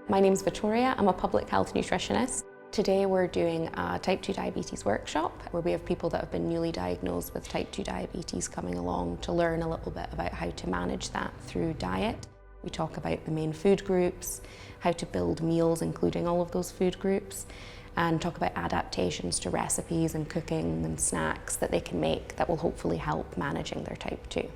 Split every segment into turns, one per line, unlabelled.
My name's Victoria, I'm a public health nutritionist. Today we're doing a type 2 diabetes workshop where we have people that have been newly diagnosed with type 2 diabetes coming along to learn a little bit about how to manage that through diet. We talk about the main food groups, how to build meals including all of those food groups, and talk about adaptations to recipes and cooking and snacks that they can make that will hopefully help managing their type 2.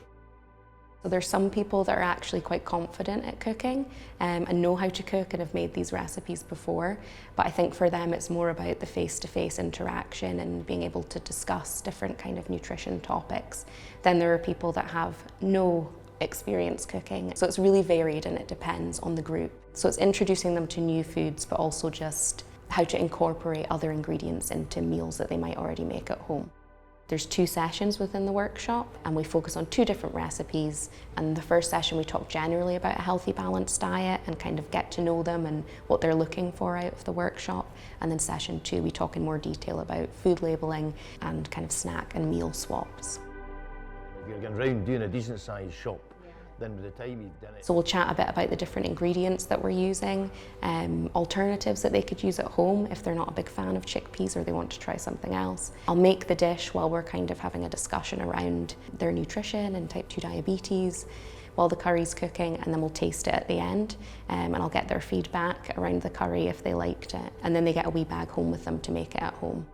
So there's some people that are actually quite confident at cooking and know how to cook and have made these recipes before, but I think for them it's more about the face-to-face interaction and being able to discuss different kind of nutrition topics. Then there are people that have no experience cooking, so it's really varied and it depends on the group. So it's introducing them to new foods, but also just how to incorporate other ingredients into meals that they might already make at home. There's 2 sessions within the workshop and we focus on 2 different recipes. And the first session we talk generally about a healthy balanced diet and kind of get to know them and what they're looking for out of the workshop. And then session 2 we talk in more detail about food labelling and kind of snack and meal swaps.
If you're going around doing a decent sized shop, then by the time you've done it...
So we'll chat a bit about the different ingredients that we're using, alternatives that they could use at home if they're not a big fan of chickpeas or they want to try something else. I'll make the dish while we're kind of having a discussion around their nutrition and type 2 diabetes while the curry's cooking, and then we'll taste it at the end and I'll get their feedback around the curry if they liked it, and then they get a wee bag home with them to make it at home.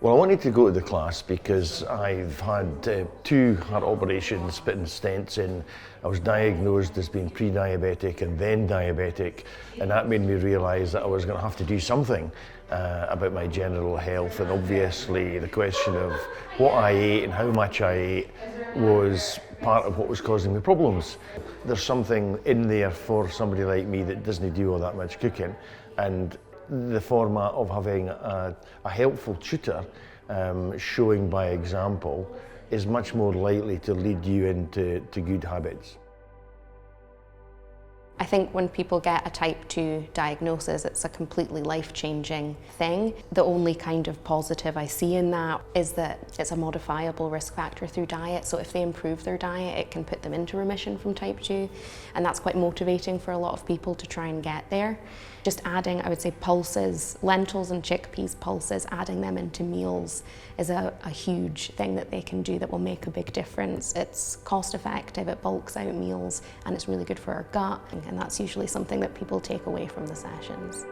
Well, I wanted to go to the class because I've had 2 heart operations, putting stents in. I was diagnosed as being pre-diabetic and then diabetic, and that made me realise that I was going to have to do something about my general health. And obviously the question of what I ate and how much I ate was part of what was causing me problems. There's something in there for somebody like me that doesn't do all that much cooking, and the format of having a helpful tutor showing by example is much more likely to lead you into good habits.
I think when people get a type 2 diagnosis, it's a completely life-changing thing. The only kind of positive I see in that is that it's a modifiable risk factor through diet. So if they improve their diet, it can put them into remission from type 2. And that's quite motivating for a lot of people to try and get there. Just adding, I would say, pulses, lentils and chickpeas pulses, adding them into meals is a huge thing that they can do that will make a big difference. It's cost effective, it bulks out meals, and it's really good for our gut. And that's usually something that people take away from the sessions.